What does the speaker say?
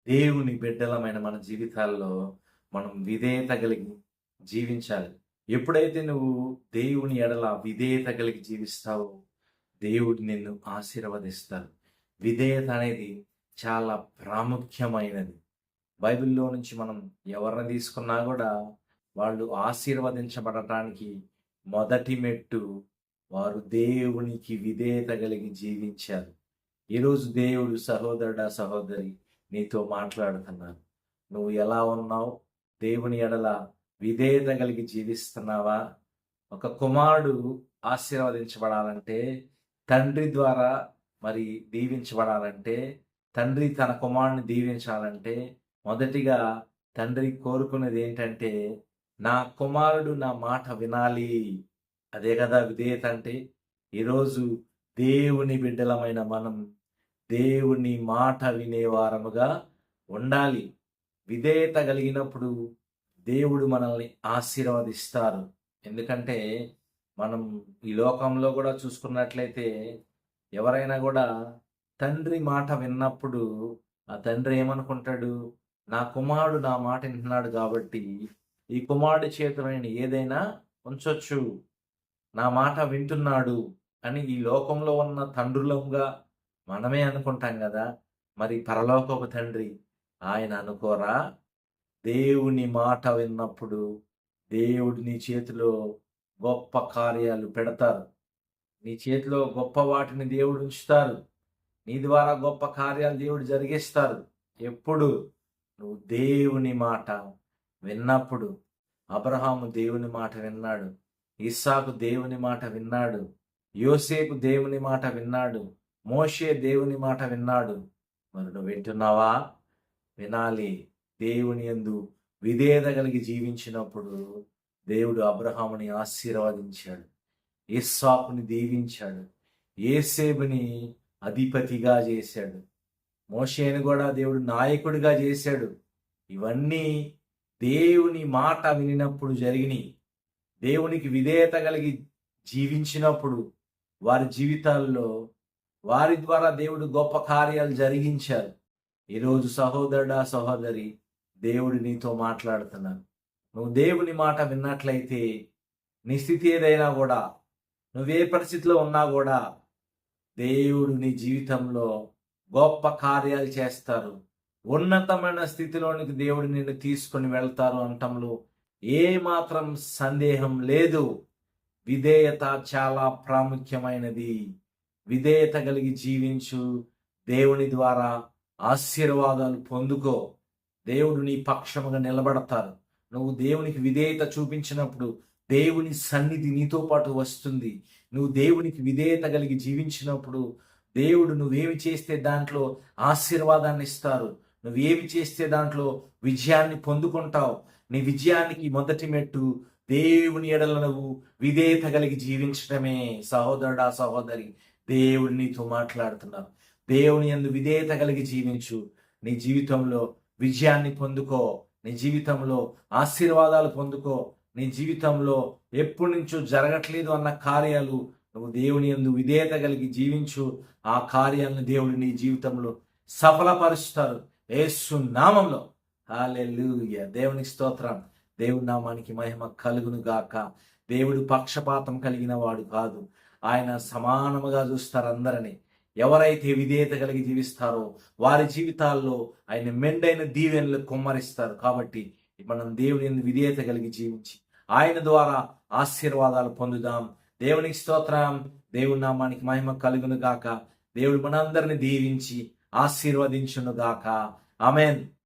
దేవుని బిడ్డలమైన మన జీవితాల్లో మనం విధేయత కలిగి జీవించాలి. ఎప్పుడైతే నువ్వు దేవుని ఎడల విధేయత కలిగి జీవిస్తావో, దేవుడు నిన్ను ఆశీర్వదిస్తాడు. విధేయత అనేది చాలా ప్రాముఖ్యమైనది. బైబిల్‌లో నుంచి మనం ఎవరిని తీసుకున్నా గూడా, వాళ్ళు ఆశీర్వదించబడటానికి మొదటి మెట్టు వారు దేవునికి విధేయత కలిగి జీవించారు. ఈరోజు దేవుడు సహోదరుడా, సహోదరి నీతో మాట్లాడుతున్నారు. నువ్వు ఎలా ఉన్నావు? దేవుని ఎడల విధేయత కలిగి జీవిస్తున్నావా? ఒక కుమారుడు ఆశీర్వదించబడాలంటే, తండ్రి ద్వారా మరి దీవించబడాలంటే, తండ్రి తన కుమారుడిని దీవించాలంటే, మొదటిగా తండ్రి కోరుకునేది ఏంటంటే, నా కుమారుడు నా మాట వినాలి. అదే కదా విధేయత అంటే. ఈరోజు దేవుని బిడ్డలమైన మనం దేవుని మాట వినేవారముగా ఉండాలి. విధేయత కలిగినప్పుడు దేవుడు మనల్ని ఆశీర్వదిస్తారు. ఎందుకంటే మనం ఈ లోకంలో కూడా చూసుకున్నట్లయితే ఎవరైనా కూడా తండ్రి మాట విన్నప్పుడు ఆ తండ్రి ఏమనుకుంటాడు, నా కుమారుడు నా మాట వింటున్నాడు కాబట్టి ఈ కుమారుడి చేతిలో నేను ఏదైనా ఉంచొచ్చు, నా మాట వింటున్నాడు అని ఈ లోకంలో ఉన్న తండ్రులంగా మనమే అనుకుంటాం కదా. మరి పరలోకపు తండ్రి ఆయన అనుకోరా? దేవుని మాట విన్నప్పుడు దేవుడు నీ చేతిలో గొప్ప కార్యాలు పెడతారు. నీ చేతిలో గొప్ప వాటిని దేవుడు ఉంచుతారు. నీ ద్వారా గొప్ప కార్యాలు దేవుడు జరిగిస్తారు. ఎప్పుడు? నువ్వు దేవుని మాట విన్నప్పుడు. అబ్రహాము దేవుని మాట విన్నాడు. ఇస్సాకు దేవుని మాట విన్నాడు. యోసేపు దేవుని మాట విన్నాడు. మోషే దేవుని మాట విన్నాడు. మరి నువ్వు వింటున్నావా? వినాలి. దేవుని యందు విధేయత కలిగి జీవించినప్పుడు దేవుడు అబ్రహాముని ఆశీర్వదించాడు. ఇస్సాకుని దీవించాడు. యోసేపుని అధిపతిగా చేశాడు. మోషేని కూడా దేవుడు నాయకుడిగా చేశాడు. ఇవన్నీ దేవుని మాట వినినప్పుడు జరిగినాయి. దేవునికి విధేయత కలిగి జీవించినప్పుడు వారి జీవితాల్లో వారి ద్వారా దేవుడు గొప్ప కార్యాలు జరిగించారు. ఈరోజు సహోదరుడా, సహోదరి, దేవుడు నీతో మాట్లాడుతున్నాను. నువ్వు దేవుని మాట విన్నట్లయితే నీ స్థితి ఏదైనా కూడా, నువ్వే పరిస్థితిలో ఉన్నా కూడా దేవుడు నీ జీవితంలో గొప్ప కార్యాలు చేస్తారు. ఉన్నతమైన స్థితిలోనికి దేవుడు నిన్ను తీసుకొని వెళ్తారు అనటంలో ఏ మాత్రం సందేహం లేదు. విధేయత చాలా ప్రాముఖ్యమైనది. విధేయత కలిగి జీవించు. దేవుని ద్వారా ఆశీర్వాదాలు పొందుకో. దేవుడు నీ పక్షముగా నిలబడతారు. నువ్వు దేవునికి విధేయత చూపించినప్పుడు దేవుని సన్నిధి నీతో పాటు వస్తుంది. నువ్వు దేవునికి విధేయత కలిగి జీవించినప్పుడు దేవుడు నువ్వేమి చేస్తే దాంట్లో ఆశీర్వాదాన్ని ఇస్తారు. నువ్వేమి చేస్తే దాంట్లో విజయాన్ని పొందుకుంటావు. నీ విజయానికి మొదటి మెట్టు దేవుని ఎడల నువ్వు విధేయత కలిగి జీవించడమే. సహోదరుడా, సహోదరి, దేవుడు నీతో మాట్లాడుతున్నారు. దేవుని యందు విధేయత కలిగి జీవించు. నీ జీవితంలో విజయాన్ని పొందుకో. నీ జీవితంలో ఆశీర్వాదాలు పొందుకో. నీ జీవితంలో ఎప్పటి నుంచో జరగట్లేదు అన్న కార్యాలు నువ్వు దేవుని యందు విధేయత కలిగి జీవించు. ఆ కార్యాలను దేవుడు నీ జీవితంలో సఫలపరుస్తారు. యేసు నామంలో. హల్లెలూయా. దేవునికి స్తోత్రం. దేవుని నామానికి మహిమ కలుగును గాక. దేవుడు పక్షపాతం కలిగిన వాడు కాదు. ఆయన సమానముగా చూస్తారు అందరినీ. ఎవరైతే విధేయత కలిగి జీవిస్తారో వారి జీవితాల్లో ఆయన మెండైన దీవెనలు కుమ్మరిస్తారు. కాబట్టి మనం దేవుని విధేయత కలిగి జీవించి ఆయన ద్వారా ఆశీర్వాదాలు పొందుదాం. దేవునికి స్తోత్రం. దేవుని నామానికి మహిమ కలుగును గాక. దేవుడు మనందరిని దీవించి ఆశీర్వదించును గాక. ఆమేన్.